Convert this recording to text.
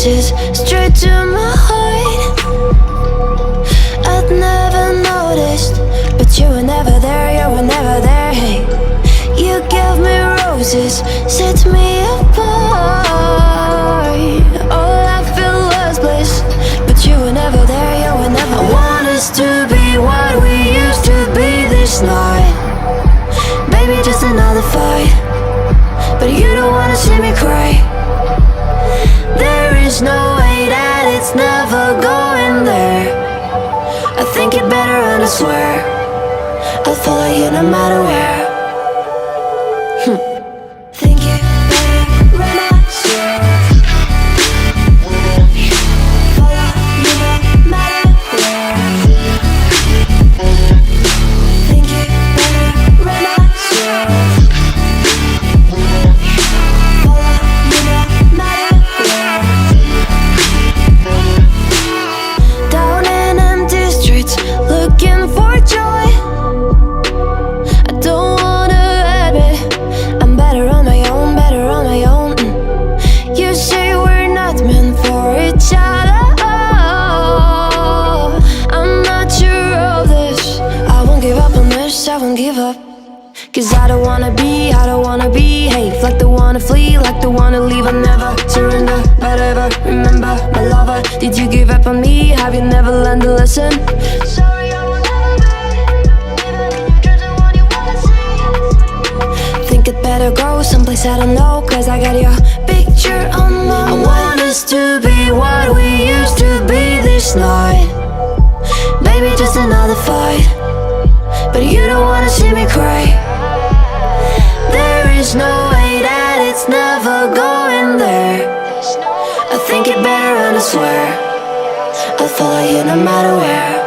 roses straight to my heart. I'd never noticed, but you were never there, you were never there. Hey, you gave me roses, set me apart. All I feel was bliss, but you were never there, you were never there. I want us to be what we used to be this night. Baby, just another fight, but you don't wanna see me cry. There is no way that it's never going there. I think it better and I swear I'll follow you no matter where. Think it better and I swear follow you no matter where. Think it better and I swear follow you no matter where. Down in empty streets, looking for joy. I don't wanna admit I'm better on my own, better on my own. You say we're not meant for each other. I'm not sure of this. I won't give up on this, I won't give up. Cause I don't wanna be, hey, like the wanna flee, like the wanna leave. I'll never surrender, but ever remember my lover. Did you give up on me? Have you never learned a lesson? Sorry, I will never be, even in your dreams, the one you wanna see. Think it better go someplace I don't know, cause I got your picture on my mind. I want us to be what we used to be this night. Baby, just another fight, but you don't wanna see me cry. There is no way that it's never going there. I think it better and I swear I'll follow you no matter where.